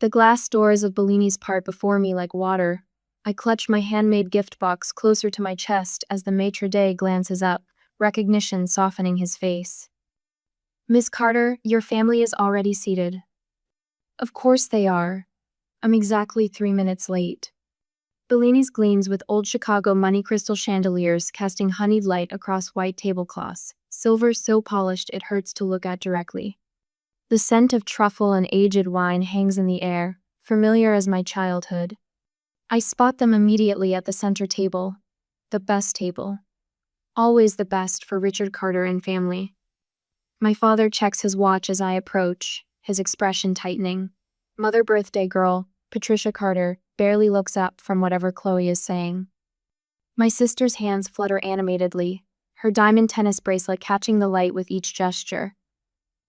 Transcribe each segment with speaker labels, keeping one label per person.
Speaker 1: The glass doors of Bellini's part before me like water. I clutch my handmade gift box closer to my chest as the maitre d' glances up, recognition softening his face. "Miss Carter, your family is already seated." Of course they are. I'm exactly 3 minutes late. Bellini's gleams with old Chicago money crystal chandeliers casting honeyed light across white tablecloths, silver so polished it hurts to look at directly. The scent of truffle and aged wine hangs in the air, familiar as my childhood. I spot them immediately at the center table. The best table. Always the best for Richard Carter and family. My father checks his watch as I approach, his expression tightening. Mother birthday girl, Patricia Carter, barely looks up from whatever Chloe is saying. My sister's hands flutter animatedly, her diamond tennis bracelet catching the light with each gesture.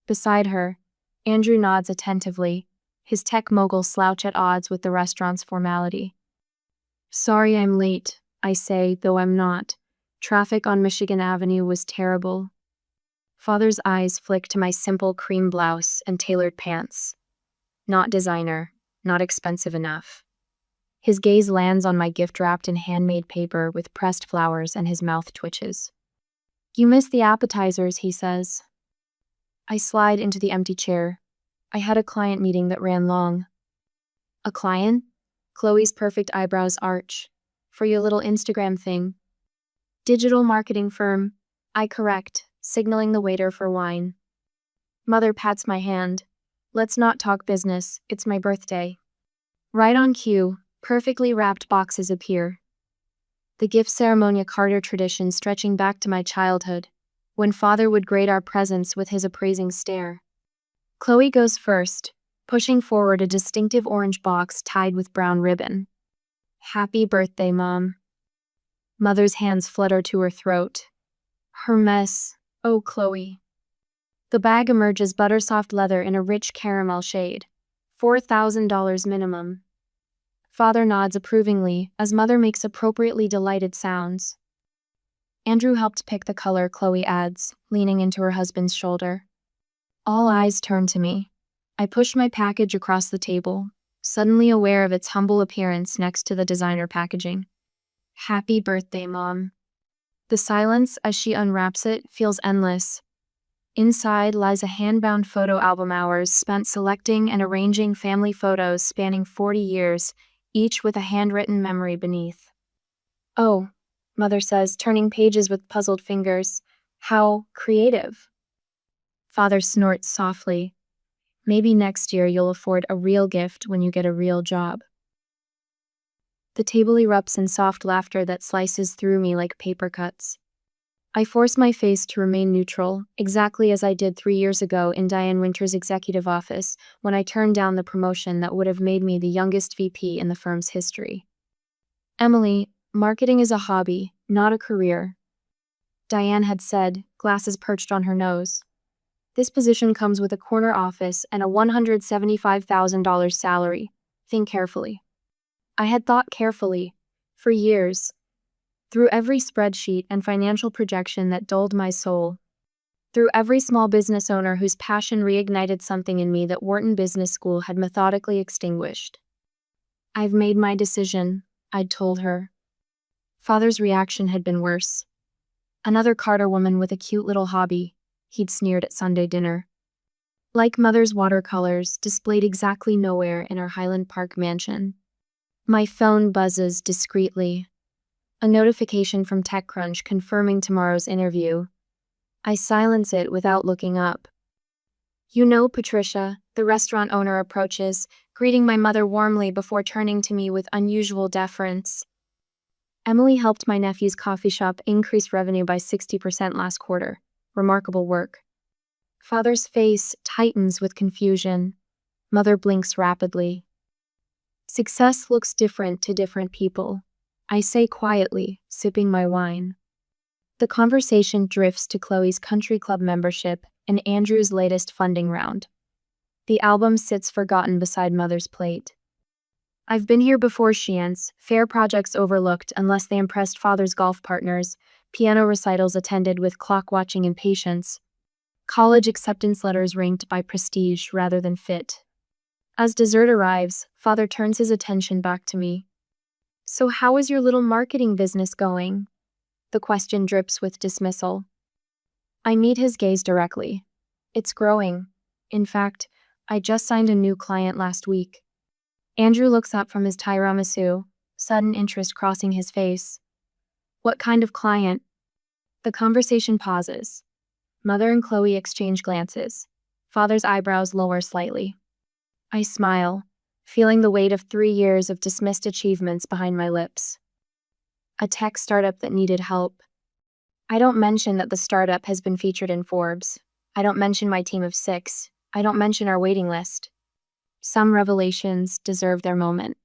Speaker 1: Beside her, Andrew nods attentively, his tech mogul slouch at odds with the restaurant's formality. "Sorry I'm late," I say, though I'm not. Traffic on Michigan Avenue was terrible. Father's eyes flick to my simple cream blouse and tailored pants. Not designer, not expensive enough. His gaze lands on my gift wrapped in handmade paper with pressed flowers and his mouth twitches. "You missed the appetizers," he says. I slide into the empty chair. I had a client meeting that ran long. "A client?" Chloe's perfect eyebrows arch. "For your little Instagram thing." "Digital marketing firm," I correct, signaling the waiter for wine. Mother pats my hand. "Let's not talk business, it's my birthday." Right on cue, perfectly wrapped boxes appear. The gift ceremony Carter tradition stretching back to my childhood, when father would grade our presents with his appraising stare. Chloe goes first, pushing forward a distinctive orange box tied with brown ribbon. "Happy birthday, Mom." Mother's hands flutter to her throat. Her mess. Oh, Chloe. The bag emerges buttersoft leather in a rich caramel shade. $4,000 minimum. Father nods approvingly as Mother makes appropriately delighted sounds. Andrew helped pick the color, Chloe adds, leaning into her husband's shoulder. All eyes turn to me. I push my package across the table, suddenly aware of its humble appearance next to the designer packaging. "Happy birthday, Mom." The silence as she unwraps it feels endless. Inside lies a hand-bound photo album, hours spent selecting and arranging family photos spanning 40 years, each with a handwritten memory beneath. "Oh," Mother says, turning pages with puzzled fingers. "How creative." Father snorts softly. "Maybe next year you'll afford a real gift when you get a real job." The table erupts in soft laughter that slices through me like paper cuts. I force my face to remain neutral, exactly as I did 3 years ago in Diane Winter's executive office when I turned down the promotion that would have made me the youngest VP in the firm's history. "Emily, marketing is a hobby, not a career," Diane had said, glasses perched on her nose. "This position comes with a corner office and a $175,000 salary. Think carefully." I had thought carefully, for years, through every spreadsheet and financial projection that dulled my soul, through every small business owner whose passion reignited something in me that Wharton Business School had methodically extinguished. "I've made my decision," I'd told her. Father's reaction had been worse. "Another Carter woman with a cute little hobby," he'd sneered at Sunday dinner. Like Mother's watercolors, displayed exactly nowhere in our Highland Park mansion. My phone buzzes discreetly. A notification from TechCrunch confirming tomorrow's interview. I silence it without looking up. "You know, Patricia," the restaurant owner approaches, greeting my mother warmly before turning to me with unusual deference. "Emily helped my nephew's coffee shop increase revenue by 60% last quarter. Remarkable work." Father's face tightens with confusion. Mother blinks rapidly. "Success looks different to different people," I say quietly, sipping my wine. The conversation drifts to Chloe's country club membership and Andrew's latest funding round. The album sits forgotten beside Mother's plate. "I've been here before," she ends, fair projects overlooked unless they impressed Father's golf partners, piano recitals attended with clock-watching impatience, college acceptance letters ranked by prestige rather than fit. As dessert arrives, father turns his attention back to me. So how is your little marketing business going? The question drips with dismissal. I meet his gaze directly. It's growing. In fact, I just signed a new client last week. Andrew looks up from his tiramisu, sudden interest crossing his face. What kind of client? The conversation pauses. Mother and Chloe exchange glances. Father's eyebrows lower slightly. I smile, feeling the weight of 3 years of dismissed achievements behind my lips. A tech startup that needed help. I don't mention that the startup has been featured in Forbes. I don't mention my team of 6. I don't mention our waiting list. Some revelations deserve their moment.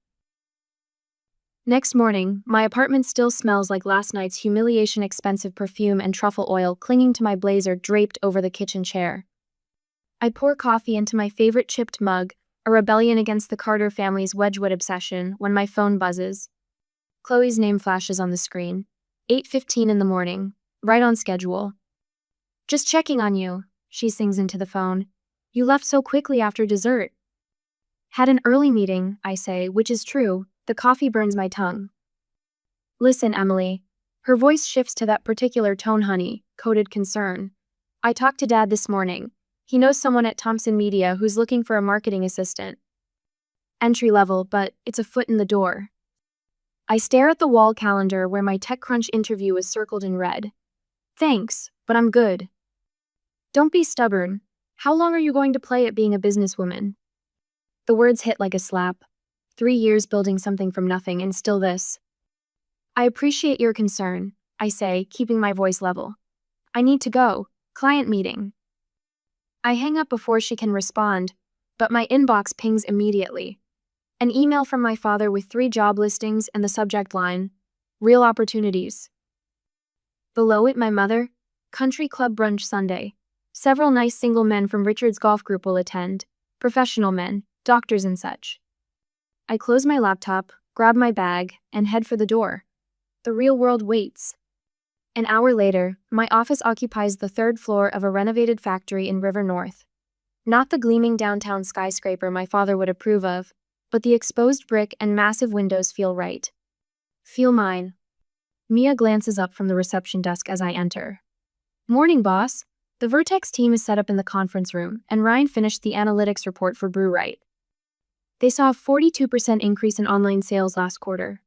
Speaker 1: Next morning, my apartment still smells like last night's humiliation, expensive perfume and truffle oil clinging to my blazer draped over the kitchen chair. I pour coffee into my favorite chipped mug, a rebellion against the Carter family's Wedgwood obsession, when my phone buzzes. Chloe's name flashes on the screen. 8:15 in the morning, right on schedule. Just checking on you, she sings into the phone. You left so quickly after dessert. Had an early meeting, I say, which is true. The coffee burns my tongue. Listen, Emily. Her voice shifts to that particular tone, honey, coded concern. I talked to Dad this morning. He knows someone at Thompson Media who's looking for a marketing assistant. Entry level, but it's a foot in the door. I stare at the wall calendar where my TechCrunch interview is circled in red. Thanks, but I'm good. Don't be stubborn. How long are you going to play at being a businesswoman? The words hit like a slap. 3 years building something from nothing, and still this. I appreciate your concern, I say, keeping my voice level. I need to go. Client meeting. I hang up before she can respond, but my inbox pings immediately. An email from my father with 3 job listings and the subject line, Real Opportunities. Below it, my mother, Country Club Brunch Sunday. Several nice single men from Richard's golf group will attend. Professional men, doctors and such. I close my laptop, grab my bag, and head for the door. The real world waits. An hour later, my office occupies the 3rd floor of a renovated factory in River North. Not the gleaming downtown skyscraper my father would approve of, but the exposed brick and massive windows feel right. Feel mine. Mia glances up from the reception desk as I enter. Morning, boss. The Vertex team is set up in the conference room, and Ryan finished the analytics report for BrewRight. They saw a 42% increase in online sales last quarter.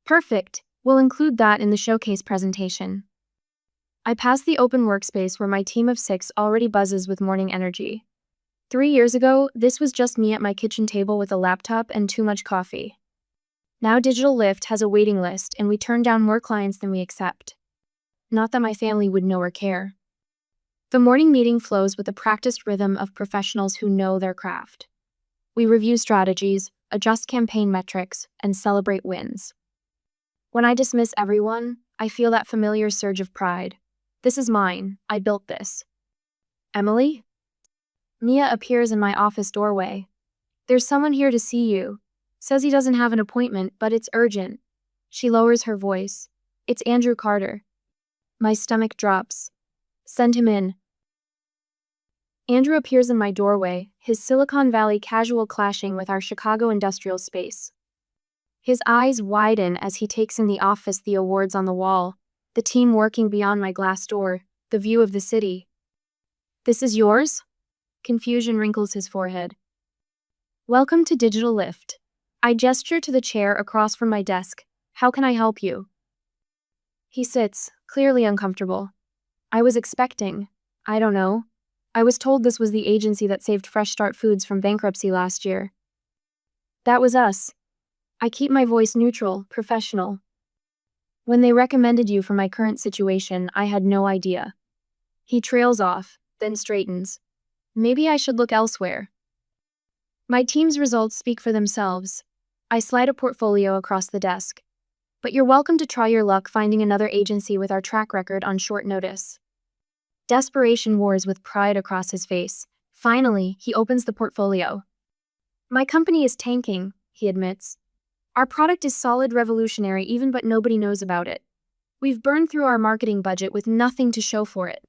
Speaker 1: Perfect. We'll include that in the showcase presentation. I pass the open workspace where my team of 6 already buzzes with morning energy. 3 years ago, this was just me at my kitchen table with a laptop and too much coffee. Now Digital Lift has a waiting list, and we turn down more clients than we accept. Not that my family would know or care. The morning meeting flows with the practiced rhythm of professionals who know their craft. We review strategies, adjust campaign metrics, and celebrate wins. When I dismiss everyone, I feel that familiar surge of pride. This is mine. I built this. Emily? Mia appears in my office doorway. There's someone here to see you. Says he doesn't have an appointment, but it's urgent. She lowers her voice. It's Andrew Carter. My stomach drops. Send him in. Andrew appears in my doorway, his Silicon Valley casual clashing with our Chicago industrial space. His eyes widen as he takes in the office, the awards on the wall, the team working beyond my glass door, the view of the city. This is yours? Confusion wrinkles his forehead. Welcome to Digital Lift. I gesture to the chair across from my desk. How can I help you? He sits, clearly uncomfortable. I was expecting, I don't know. I was told this was the agency that saved Fresh Start Foods from bankruptcy last year. That was us. I keep my voice neutral, professional. When they recommended you for my current situation, I had no idea. He trails off, then straightens. Maybe I should look elsewhere. My team's results speak for themselves. I slide a portfolio across the desk. But you're welcome to try your luck finding another agency with our track record on short notice. Desperation wars with pride across his face. Finally, he opens the portfolio. My company is tanking, he admits. Our product is solid, revolutionary even, but nobody knows about it. We've burned through our marketing budget with nothing to show for it.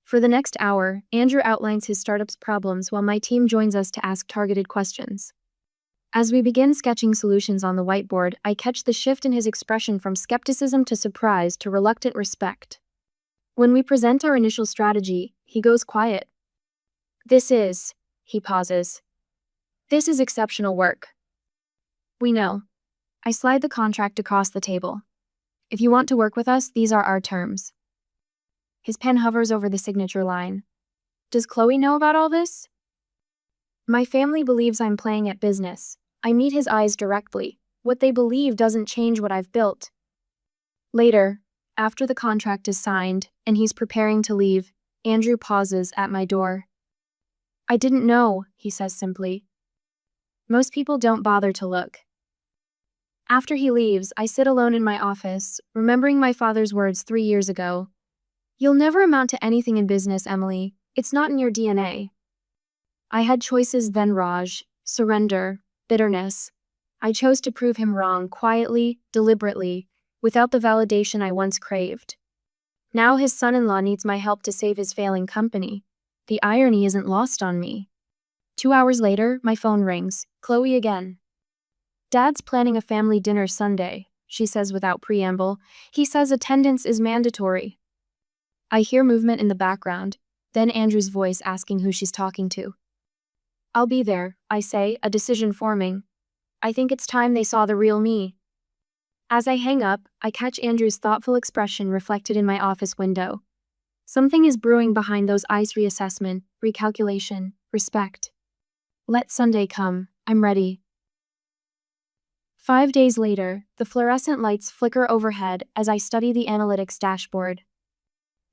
Speaker 1: For the next hour, Andrew outlines his startup's problems while my team joins us to ask targeted questions. As we begin sketching solutions on the whiteboard, I catch the shift in his expression from skepticism to surprise to reluctant respect. When we present our initial strategy, he goes quiet. He pauses. This is exceptional work. We know. I slide the contract across the table. If you want to work with us, these are our terms. His pen hovers over the signature line. Does Chloe know about all this? My family believes I'm playing at business. I meet his eyes directly. What they believe doesn't change what I've built. Later, after the contract is signed and he's preparing to leave, Andrew pauses at my door. I didn't know, he says simply. Most people don't bother to look. After he leaves, I sit alone in my office, remembering my father's words 3 years ago. You'll never amount to anything in business, Emily. It's not in your DNA. I had choices then, Raj. Surrender, bitterness. I chose to prove him wrong, quietly, deliberately, without the validation I once craved. Now his son-in-law needs my help to save his failing company. The irony isn't lost on me. 2 hours later, my phone rings. Chloe again. Dad's planning a family dinner Sunday, she says without preamble. He says attendance is mandatory. I hear movement in the background, then Andrew's voice asking who she's talking to. I'll be there, I say, a decision forming. I think it's time they saw the real me. As I hang up, I catch Andrew's thoughtful expression reflected in my office window. Something is brewing behind those eyes: reassessment, recalculation, respect. Let Sunday come, I'm ready. 5 days later, the fluorescent lights flicker overhead as I study the analytics dashboard.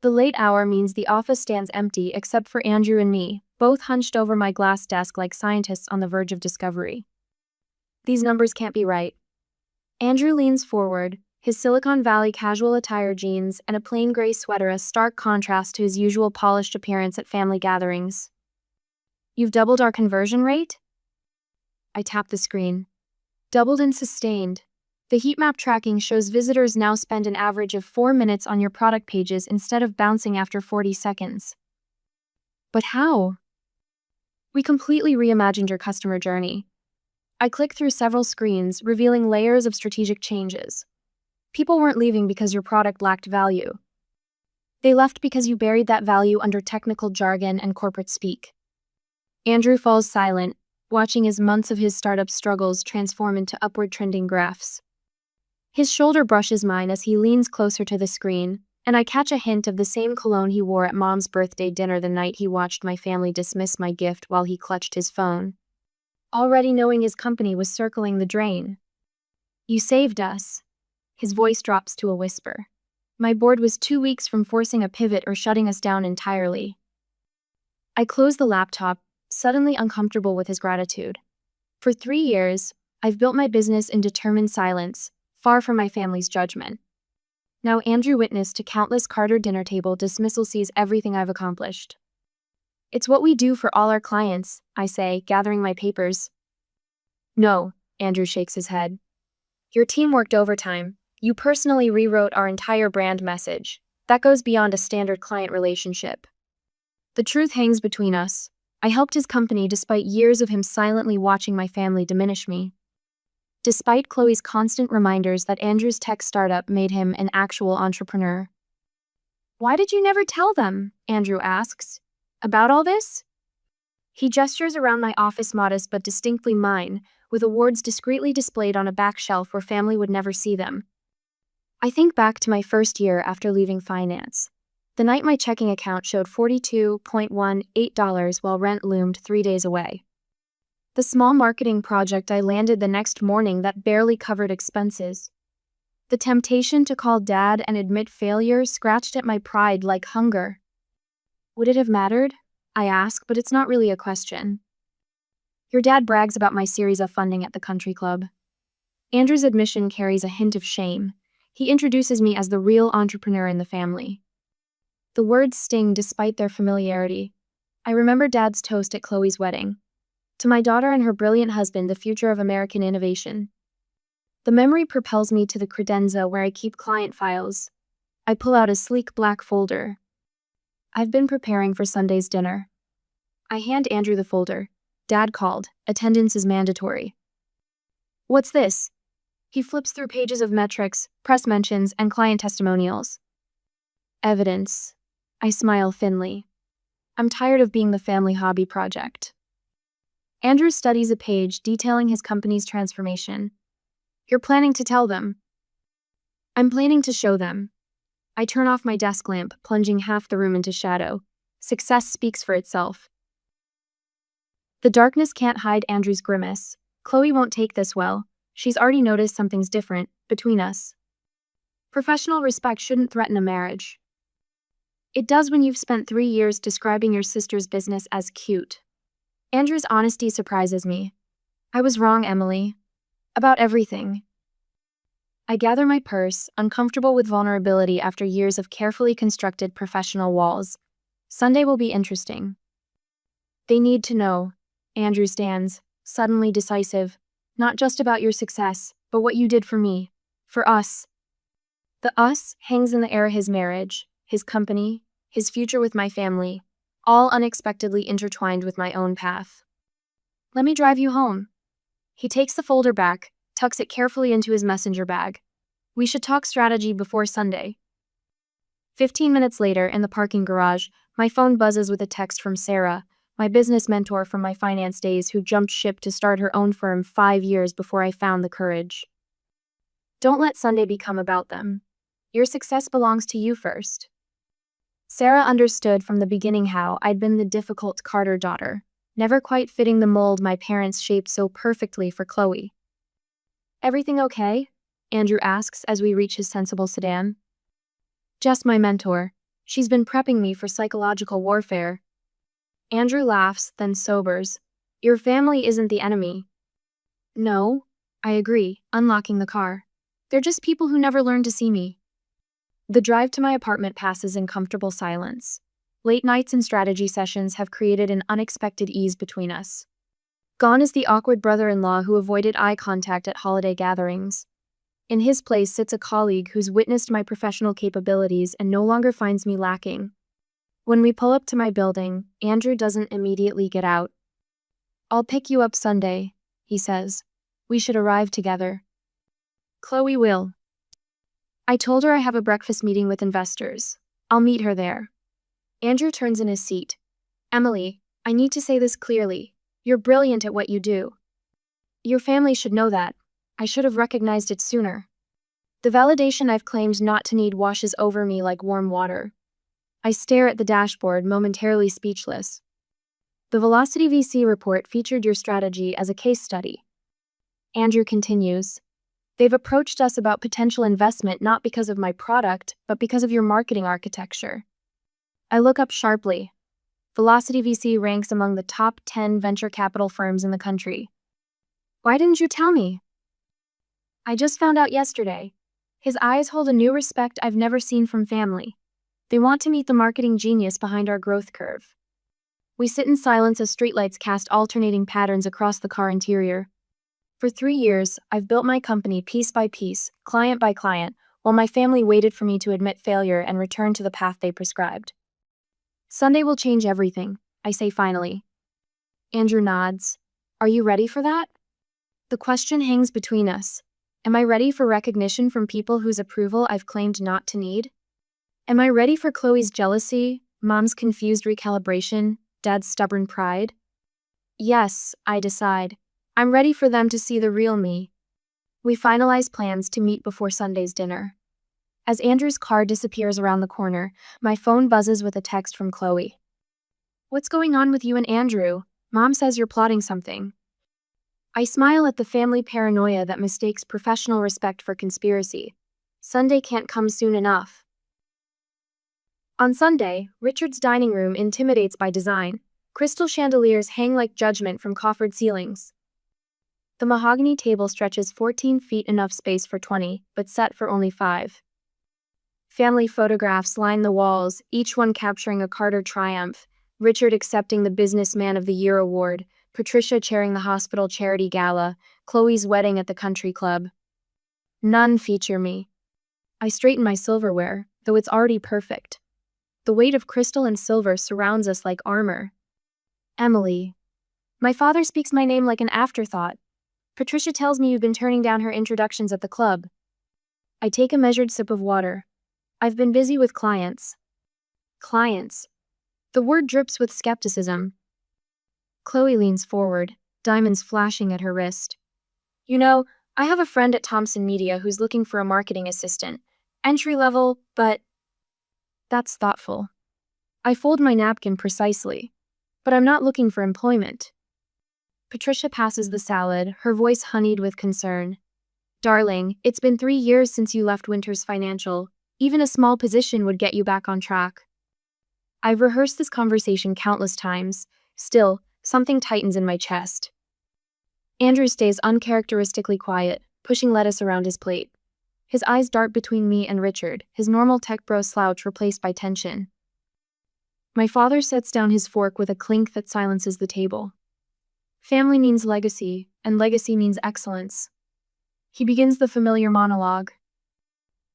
Speaker 1: The late hour means the office stands empty except for Andrew and me, both hunched over my glass desk like scientists on the verge of discovery. These numbers can't be right. Andrew leans forward, his Silicon Valley casual attire jeans and a plain gray sweater a stark contrast to his usual polished appearance at family gatherings. You've doubled our conversion rate? I tap the screen. Doubled and sustained. The heat map tracking shows visitors now spend an average of 4 minutes on your product pages instead of bouncing after 40 seconds. But how? We completely reimagined your customer journey. I click through several screens, revealing layers of strategic changes. People weren't leaving because your product lacked value. They left because you buried that value under technical jargon and corporate speak. Andrew falls silent, watching as months of his startup struggles transform into upward trending graphs. His shoulder brushes mine as he leans closer to the screen, and I catch a hint of the same cologne he wore at Mom's birthday dinner the night he watched my family dismiss my gift while he clutched his phone. Already knowing his company was circling the drain. You saved us. His voice drops to a whisper. My board was 2 weeks from forcing a pivot or shutting us down entirely. I close the laptop, suddenly uncomfortable with his gratitude. For 3 years, I've built my business in determined silence, far from my family's judgment. Now Andrew, witness to countless Carter dinner table dismissal, sees everything I've accomplished. It's what we do for all our clients, I say, gathering my papers. No, Andrew shakes his head. Your team worked overtime. You personally rewrote our entire brand message. That goes beyond a standard client relationship. The truth hangs between us. I helped his company despite years of him silently watching my family diminish me. Despite Chloe's constant reminders that Andrew's tech startup made him an actual entrepreneur. Why did you never tell them? Andrew asks. About all this? He gestures around my office, modest but distinctly mine, with awards discreetly displayed on a back shelf where family would never see them. I think back to my first year after leaving finance. The night my checking account showed $42.18 while rent loomed 3 days away. The small marketing project I landed the next morning that barely covered expenses. The temptation to call Dad and admit failure scratched at my pride like hunger. Would it have mattered? I ask, but it's not really a question. Your dad brags about my series of funding at the country club. Andrew's admission carries a hint of shame. He introduces me as the real entrepreneur in the family. The words sting despite their familiarity. I remember Dad's toast at Chloe's wedding. To my daughter and her brilliant husband, the future of American innovation. The memory propels me to the credenza where I keep client files. I pull out a sleek black folder. I've been preparing for Sunday's dinner. I hand Andrew the folder. Dad called. Attendance is mandatory. What's this? He flips through pages of metrics, press mentions, and client testimonials. Evidence. I smile thinly. I'm tired of being the family hobby project. Andrew studies a page detailing his company's transformation. You're planning to tell them. I'm planning to show them. I turn off my desk lamp, plunging half the room into shadow. Success speaks for itself. The darkness can't hide Andrew's grimace. Chloe won't take this well. She's already noticed something's different between us. Professional respect shouldn't threaten a marriage. It does when you've spent 3 years describing your sister's business as cute. Andrew's honesty surprises me. I was wrong, Emily. About everything. I gather my purse, uncomfortable with vulnerability after years of carefully constructed professional walls. Sunday will be interesting. They need to know. Andrew stands, suddenly decisive. Not just about your success, but what you did for me. For us. The us hangs in the air: his marriage, his company, his future with my family, all unexpectedly intertwined with my own path. Let me drive you home. He takes the folder back, tucks it carefully into his messenger bag. We should talk strategy before Sunday. 15 minutes later, in the parking garage, my phone buzzes with a text from Sarah, my business mentor from my finance days who jumped ship to start her own firm 5 years before I found the courage. Don't let Sunday become about them. Your success belongs to you first. Sarah understood from the beginning how I'd been the difficult Carter daughter, never quite fitting the mold my parents shaped so perfectly for Chloe. Everything okay? Andrew asks as we reach his sensible sedan. Just my mentor. She's been prepping me for psychological warfare. Andrew laughs, then sobers. Your family isn't the enemy. No, I agree, unlocking the car. They're just people who never learn to see me. The drive to my apartment passes in comfortable silence. Late nights and strategy sessions have created an unexpected ease between us. Gone is the awkward brother-in-law who avoided eye contact at holiday gatherings. In his place sits a colleague who's witnessed my professional capabilities and no longer finds me lacking. When we pull up to my building, Andrew doesn't immediately get out. I'll pick you up Sunday, he says. We should arrive together. Chloe will. I told her I have a breakfast meeting with investors. I'll meet her there. Andrew turns in his seat. Emily, I need to say this clearly. You're brilliant at what you do. Your family should know that. I should have recognized it sooner. The validation I've claimed not to need washes over me like warm water. I stare at the dashboard, momentarily speechless. The Velocity VC report featured your strategy as a case study. Andrew continues. They've approached us about potential investment not because of my product, but because of your marketing architecture. I look up sharply. Velocity VC ranks among the top 10 venture capital firms in the country. Why didn't you tell me? I just found out yesterday. His eyes hold a new respect I've never seen from family. They want to meet the marketing genius behind our growth curve. We sit in silence as streetlights cast alternating patterns across the car interior. For 3 years, I've built my company piece by piece, client by client, while my family waited for me to admit failure and return to the path they prescribed. Sunday will change everything, I say finally. Andrew nods. Are you ready for that? The question hangs between us. Am I ready for recognition from people whose approval I've claimed not to need? Am I ready for Chloe's jealousy, Mom's confused recalibration, Dad's stubborn pride? Yes, I decide. I'm ready for them to see the real me. We finalize plans to meet before Sunday's dinner. As Andrew's car disappears around the corner, my phone buzzes with a text from Chloe. What's going on with you and Andrew? Mom says you're plotting something. I smile at the family paranoia that mistakes professional respect for conspiracy. Sunday can't come soon enough. On Sunday, Richard's dining room intimidates by design. Crystal chandeliers hang like judgment from coffered ceilings. The mahogany table stretches 14 feet, enough space for 20, but set for only 5. Family photographs line the walls, each one capturing a Carter triumph. Richard accepting the Businessman of the Year award, Patricia chairing the hospital charity gala, Chloe's wedding at the country club. None feature me. I straighten my silverware, though it's already perfect. The weight of crystal and silver surrounds us like armor. Emily. My father speaks my name like an afterthought. Patricia tells me you've been turning down her introductions at the club. I take a measured sip of water. I've been busy with clients. Clients. The word drips with skepticism. Chloe leans forward, diamonds flashing at her wrist. You know, I have a friend at Thompson Media who's looking for a marketing assistant. Entry level, but that's thoughtful. I fold my napkin precisely. But I'm not looking for employment. Patricia passes the salad, her voice honeyed with concern. Darling, it's been 3 years since you left Winters Financial. Even a small position would get you back on track. I've rehearsed this conversation countless times. Still, something tightens in my chest. Andrew stays uncharacteristically quiet, pushing lettuce around his plate. His eyes dart between me and Richard, his normal tech bro slouch replaced by tension. My father sets down his fork with a clink that silences the table. Family means legacy, and legacy means excellence. He begins the familiar monologue.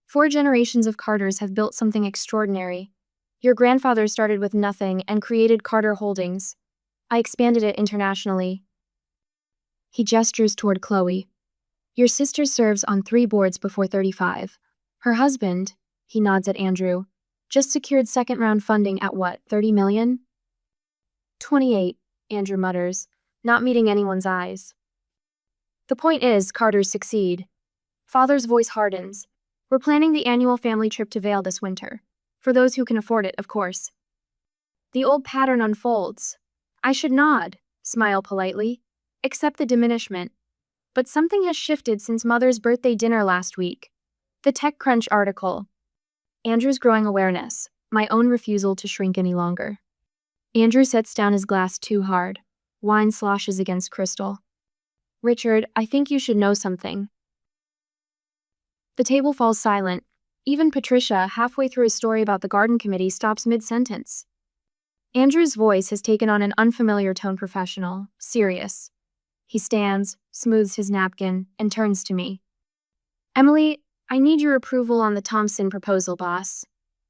Speaker 1: 4 generations of Carters have built something extraordinary. Your grandfather started with nothing and created Carter Holdings. I expanded it internationally. He gestures toward Chloe. Your sister serves on 3 boards before 35. Her husband, he nods at Andrew, just secured second-round funding at what, 30 million? 28, Andrew mutters, not meeting anyone's eyes. The point is, Carters succeed. Father's voice hardens. We're planning the annual family trip to Vail this winter. For those who can afford it, of course. The old pattern unfolds. I should nod, smile politely, accept the diminishment. But something has shifted since Mother's birthday dinner last week. The TechCrunch article. Andrew's growing awareness, my own refusal to shrink any longer. Andrew sets down his glass too hard. Wine sloshes against crystal. Richard, I think you should know something. The table falls silent. Even Patricia, halfway through a story about the garden committee, stops mid-sentence. Andrew's voice has taken on an unfamiliar tone, professional, serious. He stands, smooths his napkin, and turns to me. Emily, I need your approval on the Thompson proposal, boss.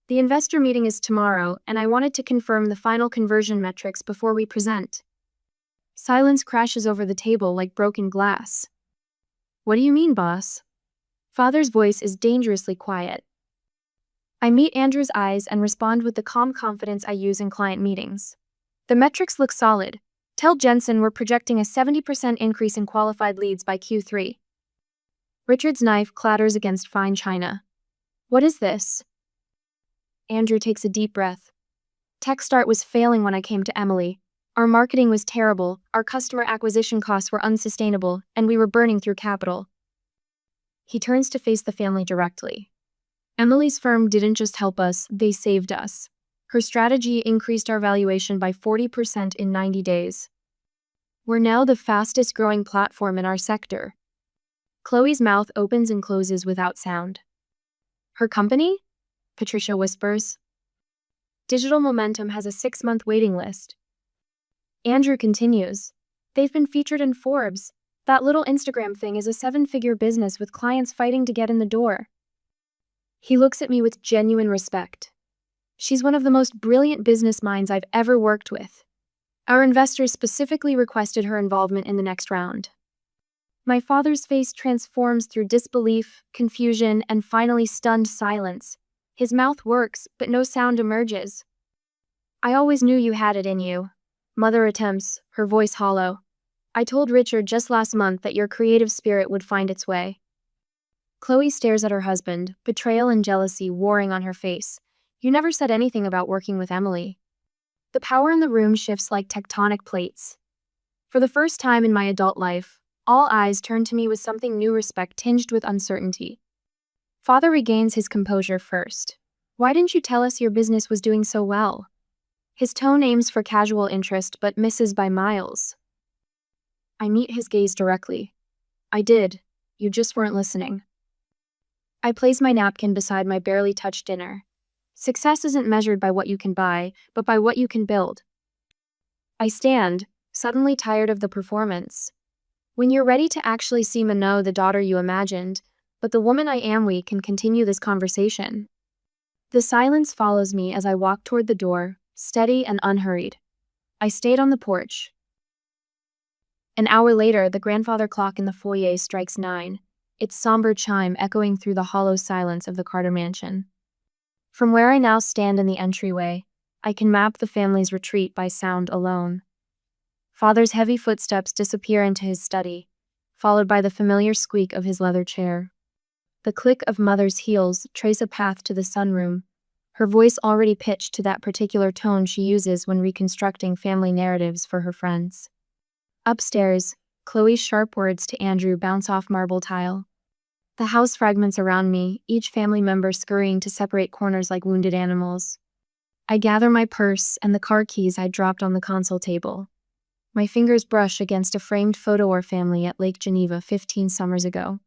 Speaker 1: The investor meeting is tomorrow, and I wanted to confirm the final conversion metrics before we present. Silence crashes over the table like broken glass. What do you mean, boss? Father's voice is dangerously quiet. I meet Andrew's eyes and respond with the calm confidence I use in client meetings. The metrics look solid. Tell Jensen we're projecting a 70% increase in qualified leads by Q3. Richard's knife clatters against fine china. What is this? Andrew takes a deep breath. TechStart was failing when I came to Emily. Our marketing was terrible, our customer acquisition costs were unsustainable, and we were burning through capital. He turns to face the family directly. Emily's firm didn't just help us, they saved us. Her strategy increased our valuation by 40% in 90 days. We're now the fastest growing platform in our sector. Chloe's mouth opens and closes without sound. Her company? Patricia whispers. Digital Momentum has a 6-month waiting list. Andrew continues. They've been featured in Forbes. That little Instagram thing is a 7-figure business with clients fighting to get in the door. He looks at me with genuine respect. She's one of the most brilliant business minds I've ever worked with. Our investors specifically requested her involvement in the next round. My father's face transforms through disbelief, confusion, and finally stunned silence. His mouth works, but no sound emerges. I always knew you had it in you. Mother attempts, her voice hollow. I told Richard just last month that your creative spirit would find its way. Chloe stares at her husband, betrayal and jealousy warring on her face. You never said anything about working with Emily. The power in the room shifts like tectonic plates. For the first time in my adult life, all eyes turn to me with something new, respect tinged with uncertainty. Father regains his composure first. Why didn't you tell us your business was doing so well? His tone aims for casual interest but misses by miles. I meet his gaze directly. I did. You just weren't listening. I place my napkin beside my barely touched dinner. Success isn't measured by what you can buy, but by what you can build. I stand, suddenly tired of the performance. When you're ready to actually see Minot the daughter you imagined, but the woman I am, we can continue this conversation. The silence follows me as I walk toward the door, steady and unhurried. I stayed on the porch. An hour later, the grandfather clock in the foyer strikes 9, its somber chime echoing through the hollow silence of the Carter mansion. From where I now stand in the entryway, I can map the family's retreat by sound alone. Father's heavy footsteps disappear into his study, followed by the familiar squeak of his leather chair. The click of Mother's heels trace a path to the sunroom, her voice already pitched to that particular tone she uses when reconstructing family narratives for her friends. Upstairs, Chloe's sharp words to Andrew bounce off marble tile. The house fragments around me, each family member scurrying to separate corners like wounded animals. I gather my purse and the car keys I dropped on the console table. My fingers brush against a framed photo of our family at Lake Geneva 15 summers ago.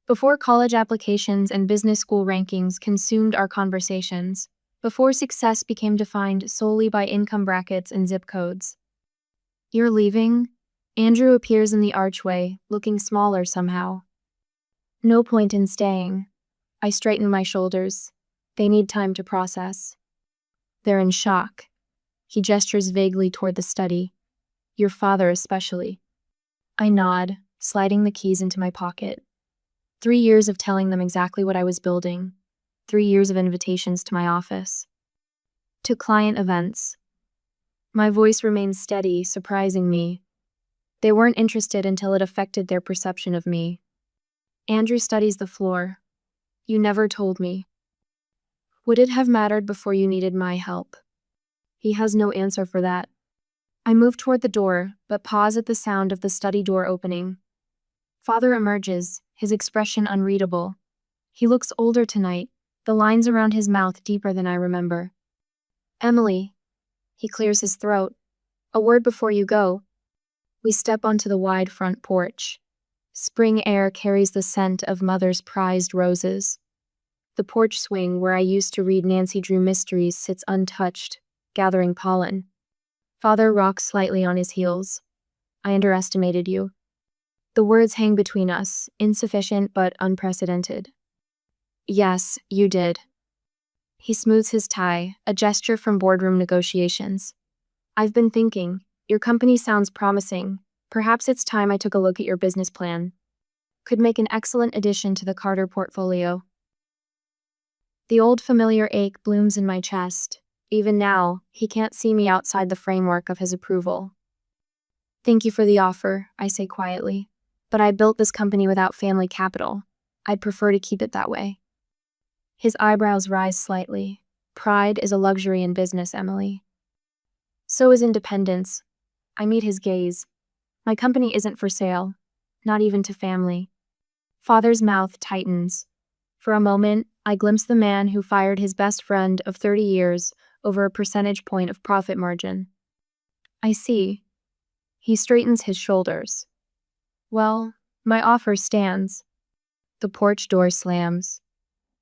Speaker 1: Before college applications and business school rankings consumed our conversations, before success became defined solely by income brackets and zip codes. You're leaving? Andrew appears in the archway, looking smaller somehow. No point in staying. I straighten my shoulders. They need time to process. They're in shock. He gestures vaguely toward the study. Your father especially. I nod, sliding the keys into my pocket. 3 years of telling them exactly what I was building. 3 years of invitations to my office. To client events. My voice remains steady, surprising me. They weren't interested until it affected their perception of me. Andrew studies the floor. You never told me. Would it have mattered before you needed my help? He has no answer for that. I move toward the door, but pause at the sound of the study door opening. Father emerges, his expression unreadable. He looks older tonight, the lines around his mouth deeper than I remember. Emily. He clears his throat. A word before you go. We step onto the wide front porch. Spring air carries the scent of Mother's prized roses. The porch swing where I used to read Nancy Drew mysteries sits untouched, gathering pollen. Father rocks slightly on his heels. I underestimated you. The words hang between us, insufficient but unprecedented. Yes, you did. He smooths his tie, a gesture from boardroom negotiations. I've been thinking, your company sounds promising. Perhaps it's time I took a look at your business plan. Could make an excellent addition to the Carter portfolio. The old familiar ache blooms in my chest. Even now, he can't see me outside the framework of his approval. Thank you for the offer, I say quietly. But I built this company without family capital. I'd prefer to keep it that way. His eyebrows rise slightly. Pride is a luxury in business, Emily. So is independence. I meet his gaze. My company isn't for sale, not even to family. Father's mouth tightens. For a moment, I glimpse the man who fired his best friend of 30 years over a percentage point of profit margin. I see. He straightens his shoulders. Well, my offer stands. The porch door slams.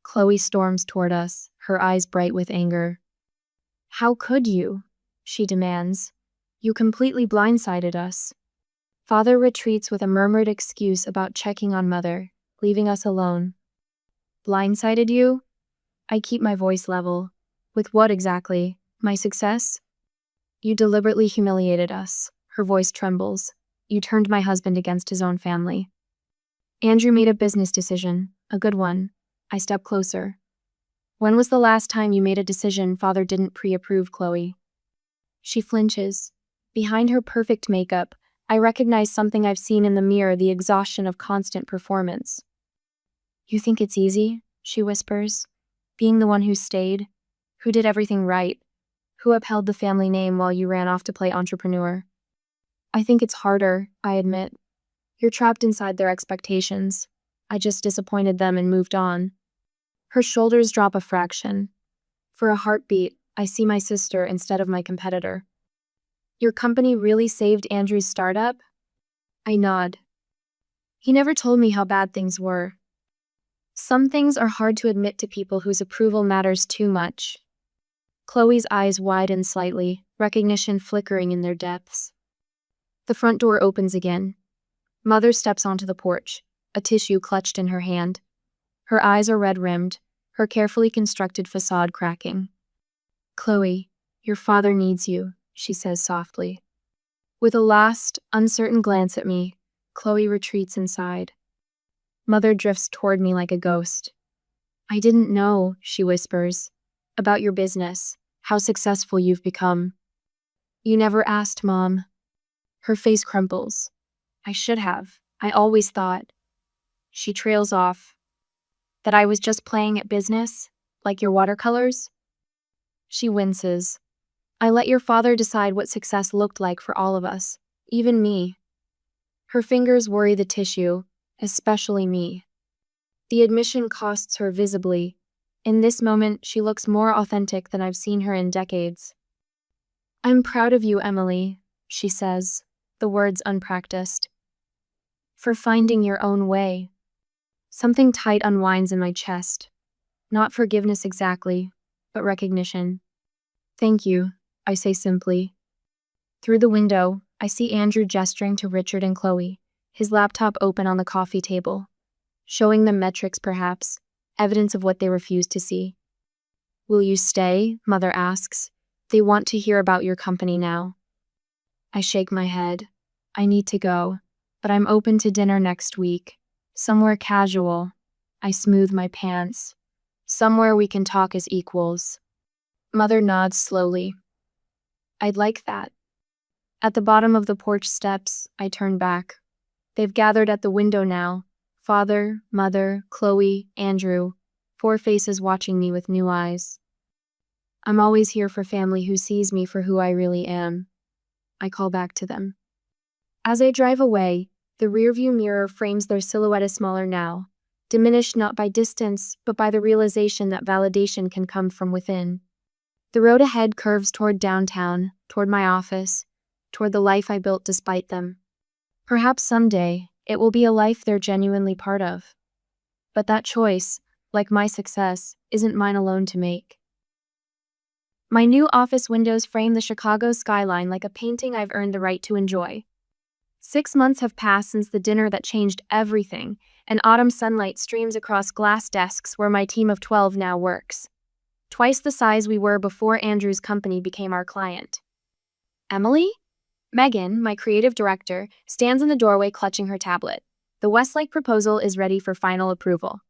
Speaker 1: Chloe storms toward us, her eyes bright with anger. How could you? She demands. You completely blindsided us. Father retreats with a murmured excuse about checking on Mother, leaving us alone. Blindsided you? I keep my voice level. With what exactly? My success? You deliberately humiliated us. Her voice trembles. You turned my husband against his own family. Andrew made a business decision, a good one. I step closer. When was the last time you made a decision Father didn't pre-approve, Chloe? She flinches. Behind her perfect makeup, I recognize something I've seen in the mirror, the exhaustion of constant performance. You think it's easy? She whispers. Being the one who stayed, who did everything right, who upheld the family name while you ran off to play entrepreneur. I think it's harder, I admit. You're trapped inside their expectations. I just disappointed them and moved on. Her shoulders drop a fraction. For a heartbeat, I see my sister instead of my competitor. Your company really saved Andrew's startup? I nod. He never told me how bad things were. Some things are hard to admit to people whose approval matters too much. Chloe's eyes widen slightly, recognition flickering in their depths. The front door opens again. Mother steps onto the porch, a tissue clutched in her hand. Her eyes are red-rimmed, her carefully constructed facade cracking. "Chloe, your father needs you," she says softly. With a last, uncertain glance at me, Chloe retreats inside. Mother drifts toward me like a ghost. "I didn't know," she whispers, "about your business, how successful you've become." "You never asked, Mom." Her face crumples. "I should have. I always thought." She trails off. "That I was just playing at business? Like your watercolors?" She winces. "I let your father decide what success looked like for all of us, even me." Her fingers worry the tissue, especially me. The admission costs her visibly. In this moment, she looks more authentic than I've seen her in decades. "I'm proud of you, Emily," she says, the words unpracticed. "For finding your own way." Something tight unwinds in my chest. Not forgiveness exactly, but recognition. "Thank you," I say simply. Through the window, I see Andrew gesturing to Richard and Chloe, his laptop open on the coffee table, showing them metrics perhaps, evidence of what they refuse to see. "Will you stay?" Mother asks. "They want to hear about your company now." I shake my head. I need to go, but I'm open to dinner next week. Somewhere casual. I smooth my pants. Somewhere we can talk as equals. Mother nods slowly. "I'd like that." At the bottom of the porch steps, I turn back. They've gathered at the window now. Father, Mother, Chloe, Andrew. 4 faces watching me with new eyes. "I'm always here for family who sees me for who I really am." I call back to them. As I drive away, the rearview mirror frames their silhouette smaller now, diminished not by distance, but by the realization that validation can come from within. The road ahead curves toward downtown, toward my office, toward the life I built despite them. Perhaps someday, it will be a life they're genuinely part of. But that choice, like my success, isn't mine alone to make. My new office windows frame the Chicago skyline like a painting I've earned the right to enjoy. 6 months have passed since the dinner that changed everything, and autumn sunlight streams across glass desks where my team of 12 now works. Twice the size we were before Andrew's company became our client. "Emily?" Megan, my creative director, stands in the doorway clutching her tablet. The Westlake proposal is ready for final approval.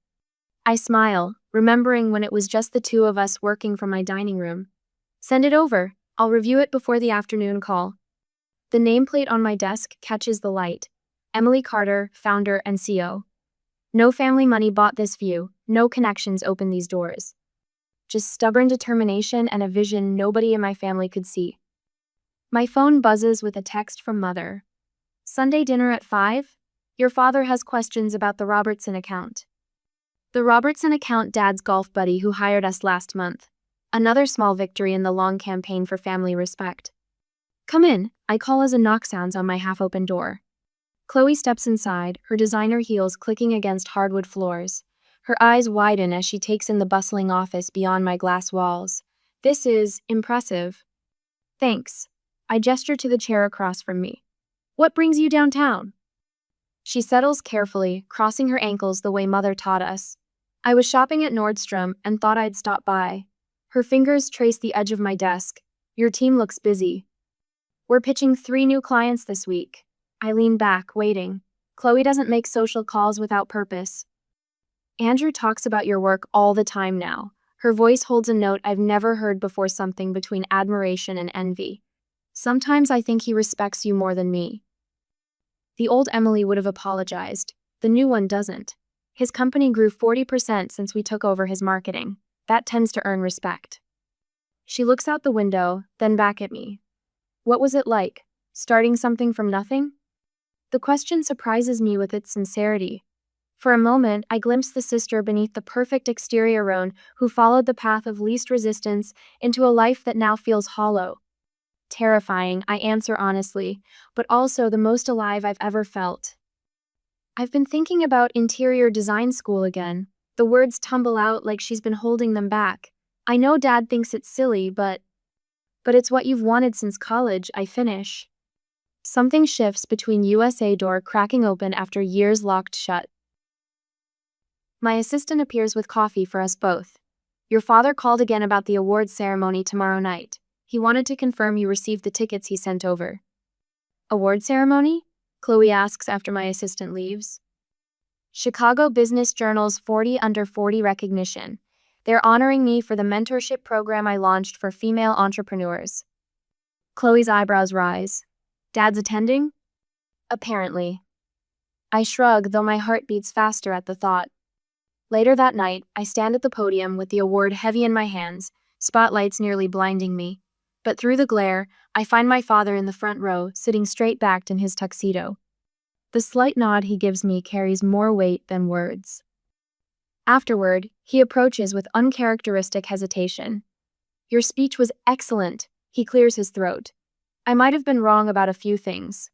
Speaker 1: I smile, remembering when it was just the 2 of us working from my dining room. "Send it over. I'll review it before the afternoon call." The nameplate on my desk catches the light. Emily Carter, founder and CEO. No family money bought this view, no connections opened these doors. Just stubborn determination and a vision nobody in my family could see. My phone buzzes with a text from Mother. "Sunday dinner at 5? Your father has questions about the Robertson account." The Robertson account, Dad's golf buddy who hired us last month. Another small victory in the long campaign for family respect. "Come in," I call as a knock sounds on my half-open door. Chloe steps inside, her designer heels clicking against hardwood floors. Her eyes widen as she takes in the bustling office beyond my glass walls. "This is impressive." "Thanks." I gesture to the chair across from me. "What brings you downtown?" She settles carefully, crossing her ankles the way Mother taught us. "I was shopping at Nordstrom and thought I'd stop by." Her fingers trace the edge of my desk. "Your team looks busy." "We're pitching 3 new clients this week." I lean back, waiting. Chloe doesn't make social calls without purpose. "Andrew talks about your work all the time now." Her voice holds a note I've never heard before, something between admiration and envy. "Sometimes I think he respects you more than me." The old Emily would have apologized. The new one doesn't. His company grew 40% since we took over his marketing. That tends to earn respect. She looks out the window, then back at me. "What was it like, starting something from nothing?" The question surprises me with its sincerity. For a moment, I glimpse the sister beneath the perfect exterior roan who followed the path of least resistance into a life that now feels hollow. Terrifying, I answer honestly, but also the most alive I've ever felt. "I've been thinking about interior design school again." The words tumble out like she's been holding them back. "I know Dad thinks it's silly, but it's what you've wanted since college," I finish. Something shifts between USA door cracking open after years locked shut. My assistant appears with coffee for us both. Your father called again about the awards ceremony tomorrow night. He wanted to confirm you received the tickets he sent over. Award ceremony? Chloe asks after my assistant leaves. Chicago Business Journal's 40 Under 40 recognition. They're honoring me for the mentorship program I launched for female entrepreneurs. Chloe's eyebrows rise. Dad's attending? Apparently. I shrug, though my heart beats faster at the thought. Later that night, I stand at the podium with the award heavy in my hands, spotlights nearly blinding me. But through the glare, I find my father in the front row, sitting straight-backed in his tuxedo. The slight nod he gives me carries more weight than words. Afterward, he approaches with uncharacteristic hesitation. Your speech was excellent, he clears his throat. I might have been wrong about a few things.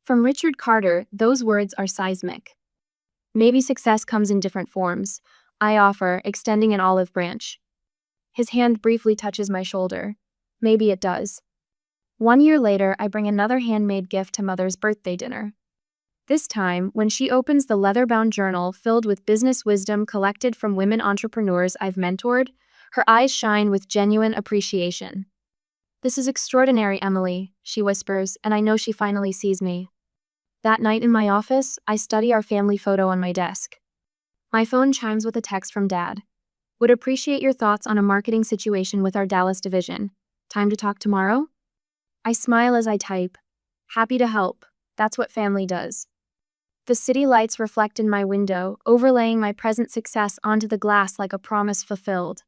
Speaker 1: From Richard Carter, those words are seismic. Maybe success comes in different forms, I offer, extending an olive branch. His hand briefly touches my shoulder. Maybe it does. 1 year later, I bring another handmade gift to Mother's birthday dinner. This time, when she opens the leather-bound journal filled with business wisdom collected from women entrepreneurs I've mentored, her eyes shine with genuine appreciation. This is extraordinary, Emily, she whispers, and I know she finally sees me. That night in my office, I study our family photo on my desk. My phone chimes with a text from Dad. Would appreciate your thoughts on a marketing situation with our Dallas division. Time to talk tomorrow? I smile as I type. Happy to help. That's what family does. The city lights reflect in my window, overlaying my present success onto the glass like a promise fulfilled.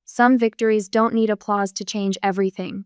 Speaker 1: Some victories don't need applause to change everything.